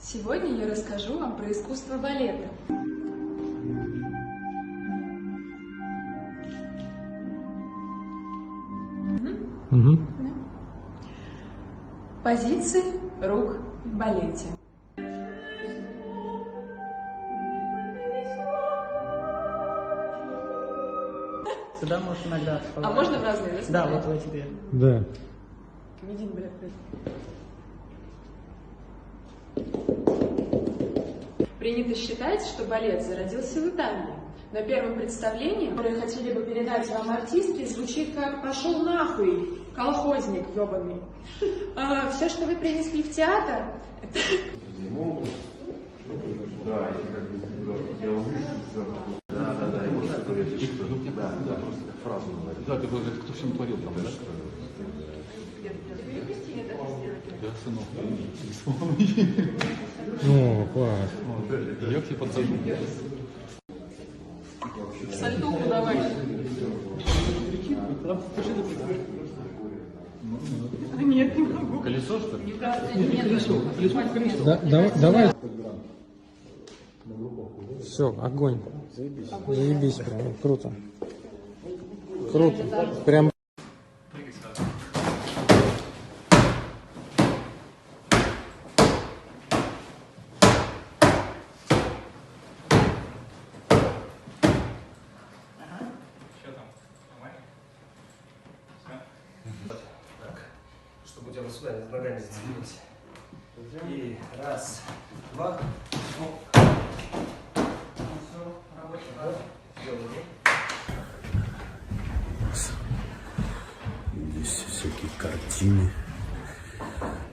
Сегодня я расскажу вам про искусство балета. Позиции рук в балете. Сюда можешь иногда. А можно в разные? Да, вот в эти две. Да. Комедийный балет. Принято считать, что балет зародился в Италии. Но первое представление, которое хотели бы передать вам артистки, звучит как «пошел нахуй, колхозник ебаный». Все, что вы принесли в театр, это... Да, ты говоришь, кто всем творил там, да? Да, сынок. О, класс. Я к тебе подсажу. Сальтуху давай. Нет, не могу. Колесо, что ли? Давай. Все, огонь. Заебись прям, круто. Круто. Прям. Чтобы у тебя сюда ногами зацепились. И раз, два. Здесь всякие картины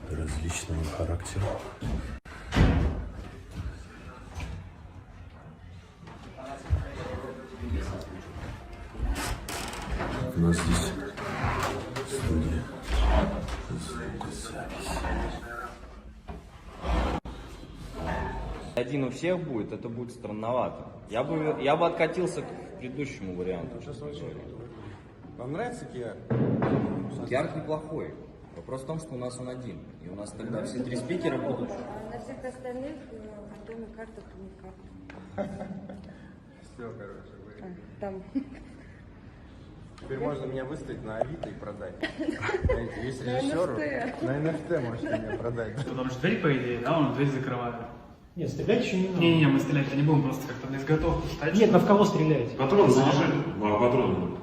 различного характера. У нас здесь студия звукозаписи. Один у всех будет, это будет странновато. Я бы откатился к предыдущему варианту. Вам нравится Киар? Киар неплохой. Вопрос в том, что у нас он один. И у нас тогда все три спикера будут. А на всех остальных альбоме карта уникальна. Все, короче. Там. Теперь можно меня выставить на Авито и продать. Знаете, есть режиссеру. На NFT можете меня продать. Потому что дверь, по идее, да, он дверь закрывает. Нет, стрелять еще не надо. Не, мы стрелять не будем, просто как-то на изготовку встать. Нет, но в кого стрелять? Патрон заряжай. Патрон.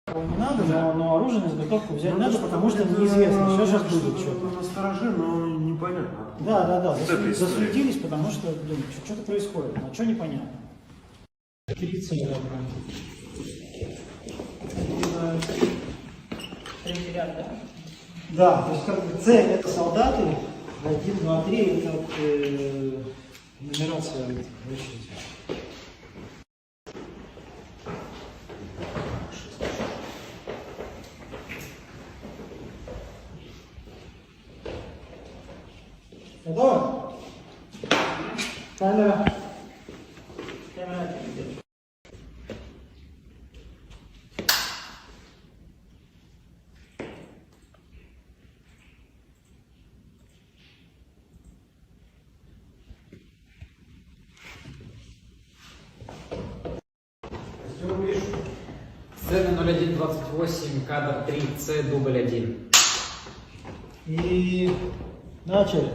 Не надо, но оружие на изготовку взять надо, потому что неизвестно, сейчас будет что-то. Настороже, но непонятно. Да, засуетились, потому что, блин, что-то происходит, а что непонятно. Третий ряд, да? Да, то есть как бы С это солдаты, 1, 2, 3 это нумерация очереди. Готово? Камера. Камера. Сцена 0128, кадр 3, С, дубль 1. И начали.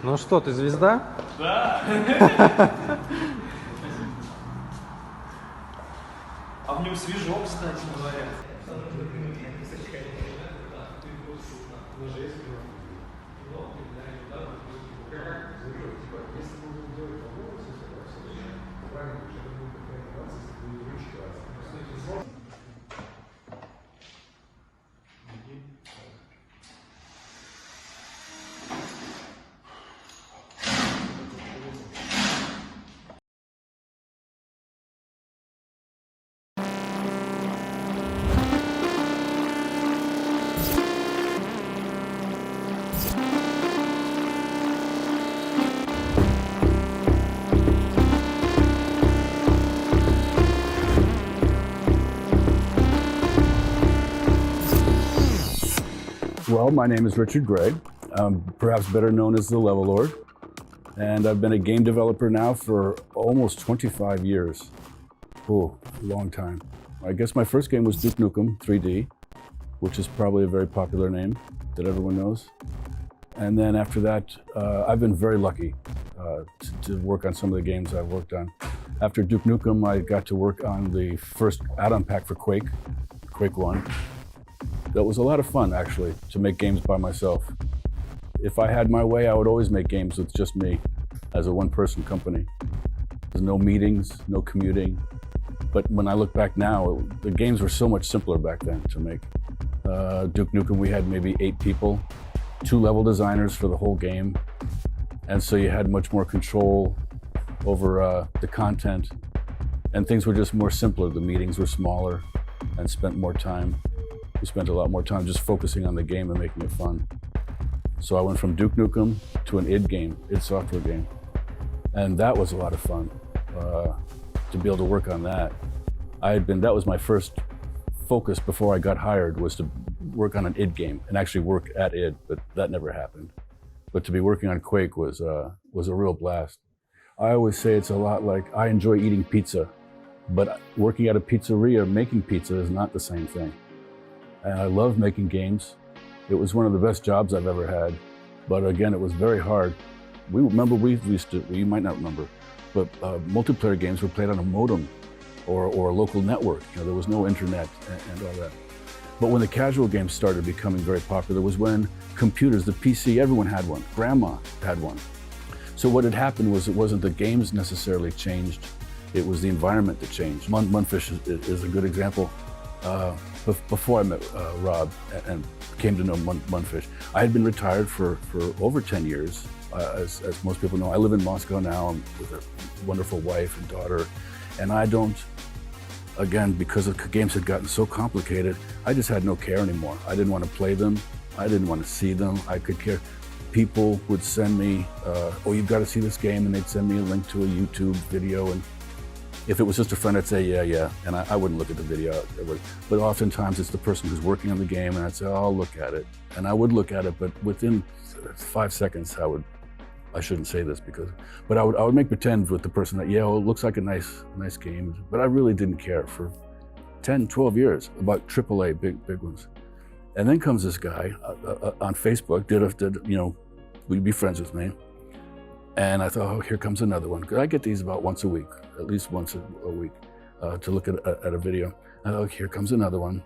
Ну что, ты звезда? Да. А в нем свежо, кстати говоря. Well, my name is Richard Gray, perhaps better known as the Level Lord, and I've been a game developer now for almost 25 years. Oh, a long time. I guess my first game was Duke Nukem 3D, which is probably a very popular name that everyone knows. And then after that, I've been very lucky to work on some of the games I've worked on. After Duke Nukem, I got to work on the first add-on pack for Quake 1. That was a lot of fun, actually, to make games by myself. If I had my way, I would always make games with just me as a one-person company. There's no meetings, no commuting. But when I look back now, the games were so much simpler back then to make. Duke Nukem, we had maybe 8 people, 2 level designers for the whole game. And so you had much more control over the content, and things were just more simpler. The meetings were smaller and spent more time. We spent a lot more time just focusing on the game and making it fun. So I went from Duke Nukem to an id game, id Software game. And that was a lot of fun to be able to work on that. That was my first focus before I got hired, was to work on an id game and actually work at id, but that never happened. But to be working on Quake was a real blast. I always say it's a lot like, I enjoy eating pizza, but working at a pizzeria making pizza is not the same thing. And I love making games. It was one of the best jobs I've ever had. But again, it was very hard. We used to, you might not remember, but multiplayer games were played on a modem or a local network. You know, there was no internet and all that. But when the casual games started becoming very popular was when computers, the PC, everyone had one. Grandma had one. So what had happened was, it wasn't the games necessarily changed, it was the environment that changed. Mundfish is a good example. Before I met Rob and came to know Mundfish, I had been retired for over 10 years. As most people know, I live in Moscow now. I'm with a wonderful wife and daughter. And I don't, again, because the games had gotten so complicated, I just had no care anymore. I didn't want to play them. I didn't want to see them. I could care. People would send me, oh, you've got to see this game, and they'd send me a link to a YouTube video. And if it was just a friend, I'd say, yeah. And I wouldn't look at the video. But oftentimes it's the person who's working on the game, and I'd say, oh, I'll look at it. And I would look at it, but within 5 seconds, I shouldn't say this but I would make pretend with the person that, yeah, well, it looks like a nice game. But I really didn't care for 10, 12 years about AAA big ones. And then comes this guy on Facebook, would be friends with me. And I thought, oh, here comes another one. I get these about once a week, at least once a week, to look at a video. I thought, here comes another one.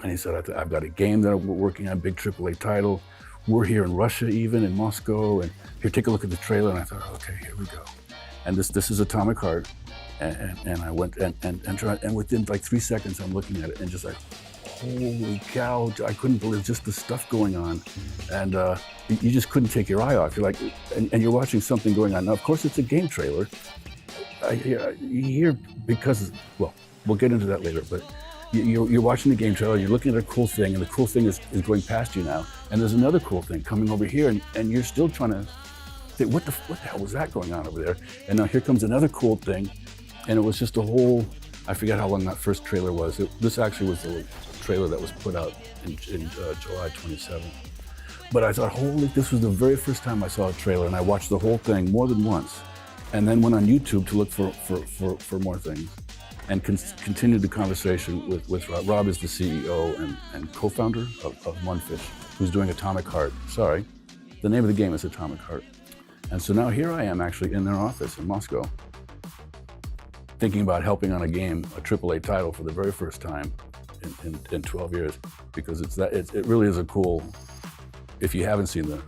And he said, I've got a game that we're working on, big AAA title. We're here in Russia, even in Moscow. And here, take a look at the trailer. And I thought, okay, here we go. And this is Atomic Heart. And I went and tried, and within like 3 seconds, I'm looking at it and just like, holy cow, I couldn't believe just the stuff going on. And you just couldn't take your eye off. You're like, and you're watching something going on. Now, of course, it's a game trailer. You hear, because, well, we'll get into that later, but you're watching the game trailer, you're looking at a cool thing, and the cool thing is going past you now. And there's another cool thing coming over here, and you're still trying to think, what the hell was that going on over there? And now here comes another cool thing. And it was just a whole, I forget how long that first trailer was. This actually was the trailer that was put out in July 27th. But I thought, this was the very first time I saw a trailer, and I watched the whole thing more than once. And then went on YouTube to look for more things. And continued the conversation with Rob. Rob is the CEO and co-founder of Mundfish, who's doing Atomic Heart. Sorry, the name of the game is Atomic Heart. And so now here I am actually in their office in Moscow, thinking about helping on a game, a AAA title for the very first time in 12 years, because it really is a cool, if you haven't seen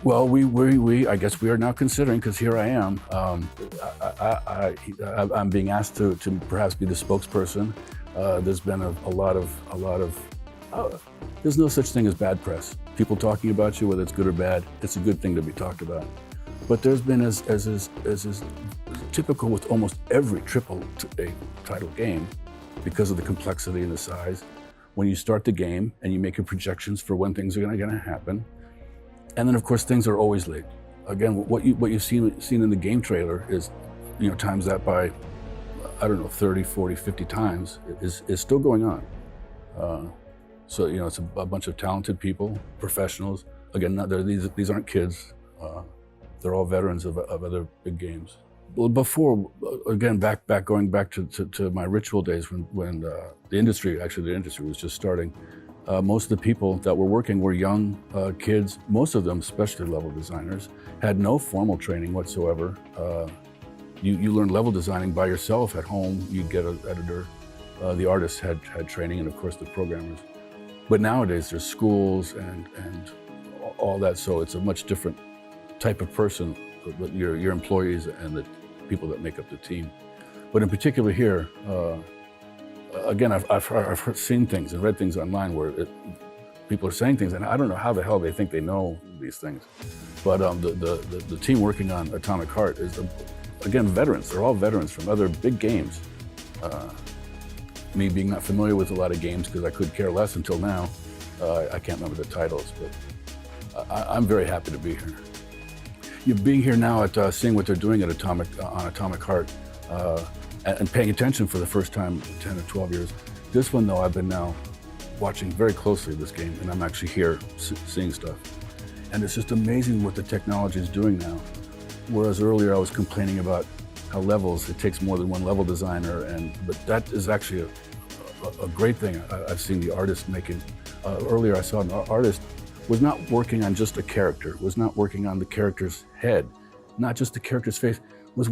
well, I guess we are now considering, because here I am, I'm being asked to perhaps be the spokesperson. There's been a lot of, there's no such thing as bad press. People talking about you, whether it's good or bad, it's a good thing to be talked about. But there's been, as is typical with almost every AAA title game, because of the complexity and the size, when you start the game and you make your projections for when things are going to happen, and then of course things are always late. Again, what you've seen in the game trailer is, times that by, I don't know, 30, 40, 50 times is still going on. So, you know, it's a bunch of talented people, professionals. Again, these aren't kids. They're all veterans of other big games. Well, before, again, going back to my ritual days when the industry was just starting. Most of the people that were working were young kids. Most of them, especially level designers, had no formal training whatsoever. You learn level designing by yourself at home. You'd get an editor. The artists had training, and of course the programmers. But nowadays there's schools and all that, so it's a much different type of person, your employees and the people that make up the team. But in particular here, again, I've seen things and read things online where people are saying things, and I don't know how the hell they think they know these things. But the team working on Atomic Heart is, again, veterans. They're all veterans from other big games. Me being not familiar with a lot of games because I could care less until now. I can't remember the titles, but I'm very happy to be here. Being here now at seeing what they're doing at on Atomic Heart and paying attention for the first time in 10 or 12 years. This one, though, I've been now watching very closely this game, and I'm actually here seeing stuff. And it's just amazing what the technology is doing now. Whereas earlier I was complaining about how levels, it takes more than one level designer, but that is actually a great thing. I've seen the artist making. Earlier I saw an artist was not working on just a character, was not working on the character's head, not just the character's face, was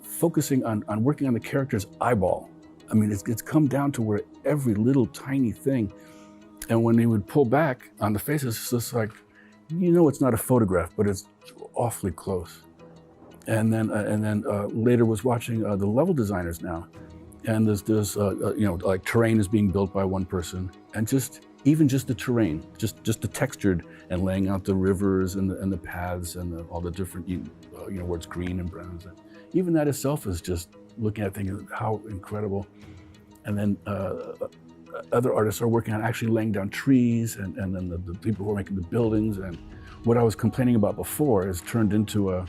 focusing on working on the character's eyeball. I mean, it's come down to where every little tiny thing, and when he would pull back on the faces, it's just like, you know, it's not a photograph, but it's awfully close. And then later was watching the level designers now, and there's you know, like terrain is being built by one person, and even just the terrain, just the textured and laying out the rivers and the paths and all the different you know, where it's green and brown. Even that itself is just looking at thinking how incredible. And then other artists are working on actually laying down trees, and then the people who are making the buildings. And what I was complaining about before has turned into a.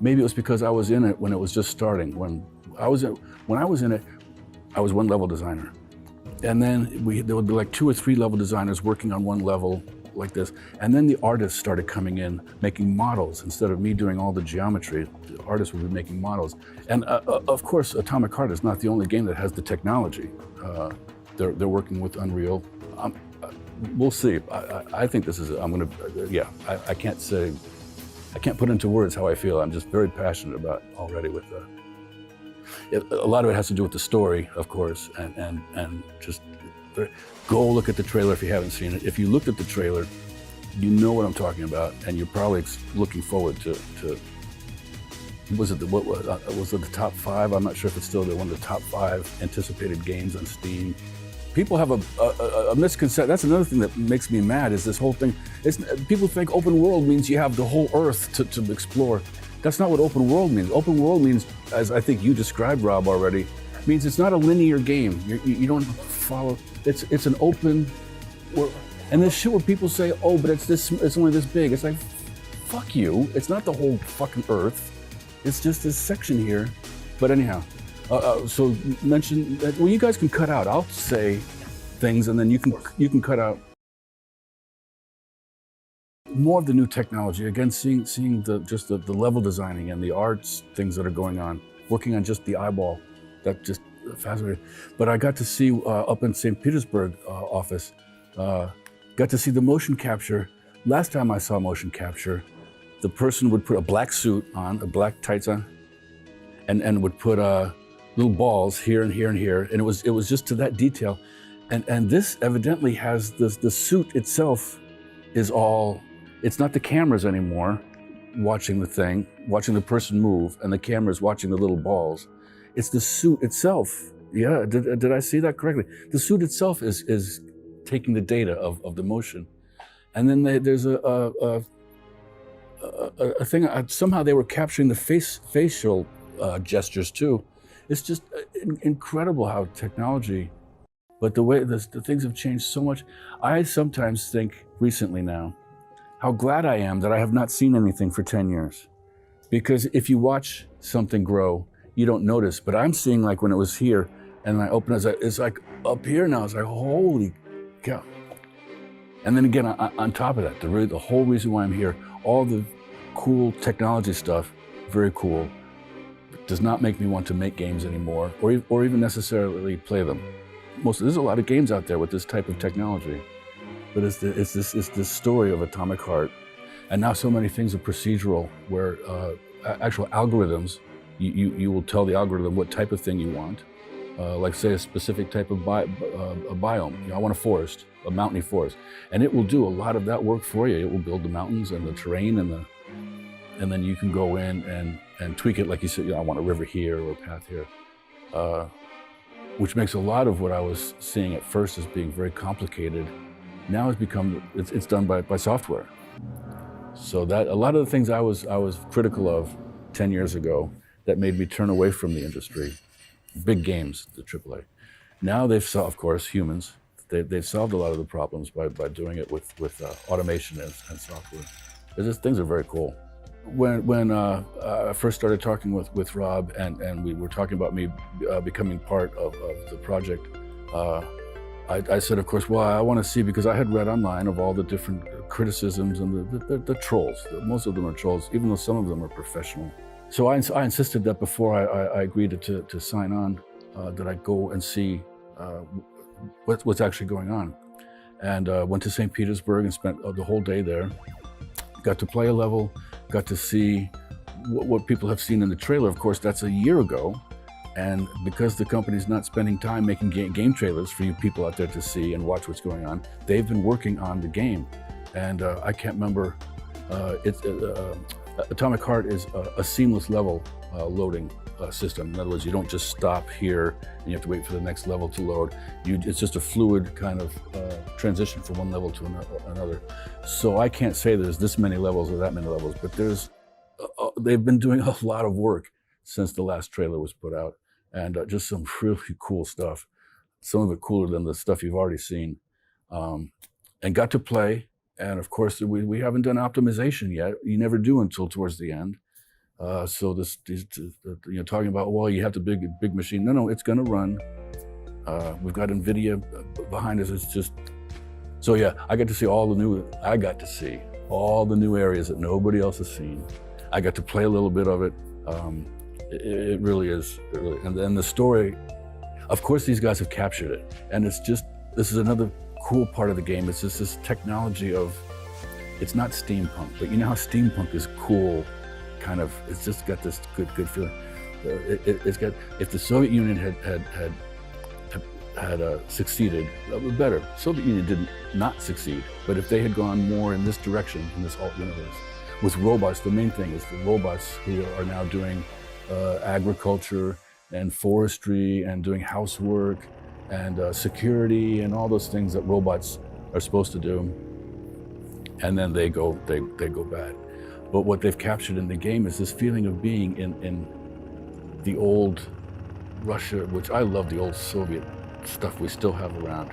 Maybe it was because I was in it when it was just starting. When I was in it, I was one level designer. And then there would be like 2 or 3 level designers working on one level like this. And then the artists started coming in, making models. Instead of me doing all the geometry, the artists would be making models. And of course, Atomic Heart is not the only game that has the technology. They're working with Unreal. We'll see. I think this is, I can't say, I can't put into words how I feel. I'm just very passionate about already with a lot of it has to do with the story, of course, and just go look at the trailer if you haven't seen it. If you looked at the trailer, you know what I'm talking about, and you're probably looking forward to was it the top 5? I'm not sure if it's still one of the top 5 anticipated games on Steam. People have a misconception. That's another thing that makes me mad, is this whole thing. People think open world means you have the whole earth to explore. That's not what open world means. Open world means, as I think you described, Rob, already, means it's not a linear game. You don't follow. It's an open world. And this shit where people say, oh, but it's only this big. It's like, fuck you. It's not the whole fucking earth. It's just this section here. But anyhow. So mention that, well, you guys can cut out. I'll say things, and then you can cut out more of the new technology. Again, seeing the level designing and the arts things that are going on, working on just the eyeball, that just fascinating. But I got to see up in St. Petersburg office, got to see the motion capture. Last time I saw motion capture, the person would put a black suit on, a black tights on, and would put little balls here and here and here, and it was just to that detail. And this evidently has the suit itself is all. It's not the cameras anymore watching the thing, watching the person move, and the cameras watching the little balls. It's the suit itself. Yeah, did I see that correctly? The suit itself is taking the data of the motion. And then there's a thing, somehow they were capturing the facial gestures too. It's just incredible how technology, but the way the things have changed so much. I sometimes think recently now, how glad I am that I have not seen anything for 10 years. Because if you watch something grow, you don't notice. But I'm seeing, like when it was here and I open it, it's like up here now. It's like, holy Yeah. And then again, on top of that, the whole reason why I'm here, all the cool technology stuff, very cool, does not make me want to make games anymore, or even necessarily play them. There's a lot of games out there with this type of technology, but it's this story of Atomic Heart, and now so many things are procedural, where actual algorithms, you will tell the algorithm what type of thing you want, like say a specific type of a biome. I want a forest, a mountainy forest, and it will do a lot of that work for you. It will build the mountains and the terrain and then you can go in and tweak it, like you said, I want a river here or a path here, which makes a lot of what I was seeing at first as being very complicated, now has become, it's done by software. So that a lot of the things I was critical of 10 years ago that made me turn away from the industry, big games, the AAA. Now they've solved, of course, humans, they've solved a lot of the problems by doing it with automation and software. Things are very cool. When I first started talking with Rob and we were talking about me becoming part of the project, I said, of course, well, I want to see, because I had read online of all the different criticisms and the trolls. Most of them are trolls, even though some of them are professional. So I insisted that before I agreed to sign on, that I go and see what's actually going on. And went to St. Petersburg and spent the whole day there. Got to play a level, got to see what people have seen in the trailer. Of course, that's a year ago. And because the company's not spending time making game trailers for you people out there to see and watch what's going on, they've been working on the game. And I can't remember, Atomic Heart is a seamless level loading system. In other words, you don't just stop here and you have to wait for the next level to load. It's just a fluid kind of transition from one level to another. So I can't say there's this many levels or that many levels, but they've been doing a lot of work since the last trailer was put out, and just some really cool stuff. Some of it cooler than the stuff you've already seen. And got to play, and of course we haven't done optimization yet. You never do until towards the end. So talking about, well, you have the big machine. No, it's gonna run. We've got NVIDIA behind us. It's just, so yeah, I got to see all the new areas that nobody else has seen. I got to play a little bit of it. It really is, and then the story, of course these guys have captured it. And it's just, this is another cool part of the game. It's just this technology of, it's not steampunk, but you know how steampunk is cool, kind of, it's just got this good feeling. It's got, if the Soviet Union had succeeded, better. Soviet Union did not succeed, but if they had gone more in this direction, in this alt universe, with robots, the main thing is the robots who are now doing agriculture and forestry and doing housework and security and all those things that robots are supposed to do, and then they go bad. But what they've captured in the game is this feeling of being in the old Russia, which I love, the old Soviet stuff we still have around.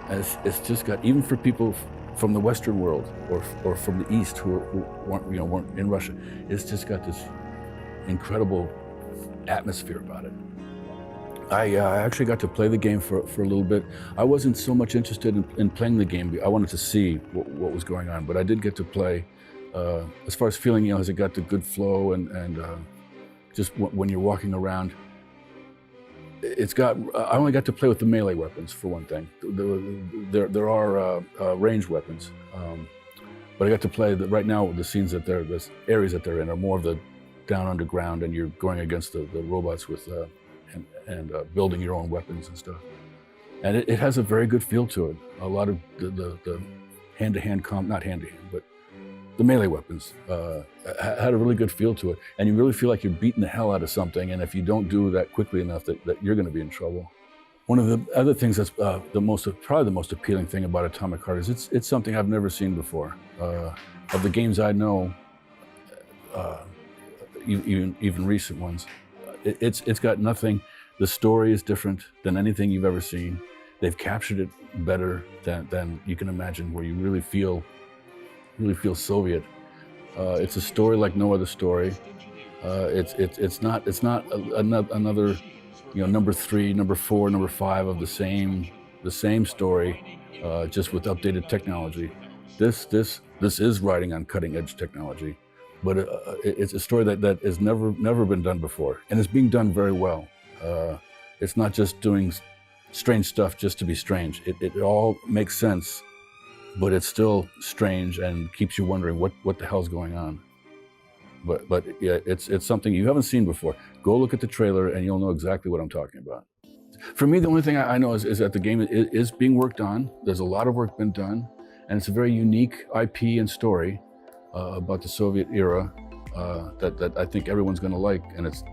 And it's just got, even for people from the Western world or from the East who weren't in Russia, it's just got this incredible atmosphere about it. I actually got to play the game for a little bit. I wasn't so much interested in playing the game. I wanted to see what was going on, but I did get to play. As far as feeling, has it got the good flow and just when you're walking around, it's got, I only got to play with the melee weapons for one thing. There are ranged weapons, but I got to play, right now the scenes that the areas that they're in are more of the down underground, and you're going against the robots with, and building your own weapons and stuff. And it has a very good feel to it. A lot of the hand-to-hand, not hand-to-hand, but the melee weapons had a really good feel to it. And you really feel like you're beating the hell out of something, and if you don't do that quickly enough, that you're gonna be in trouble. One of the other things that's probably the most appealing thing about Atomic Heart is it's something I've never seen before. Of the games I know, even recent ones, it's got nothing. The story is different than anything you've ever seen. They've captured it better than you can imagine, where you really feel Soviet. It's a story like no other story. It's not another number 3, number 4, number 5 of the same the same story, just with updated technology. This is riding on cutting edge technology, but it's a story that has never been done before, and it's being done very well. It's not just doing strange stuff just to be strange. It all makes sense, but it's still strange and keeps you wondering what the hell's going on. But yeah, it's something you haven't seen before. Go look at the trailer and you'll know exactly what I'm talking about. For me, the only thing I know is that the game is being worked on. There's a lot of work been done, and it's a very unique IP and story about the Soviet era that I think everyone's going to like, and it's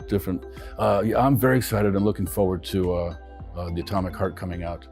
different. Yeah, I'm very excited and looking forward to the Atomic Heart coming out.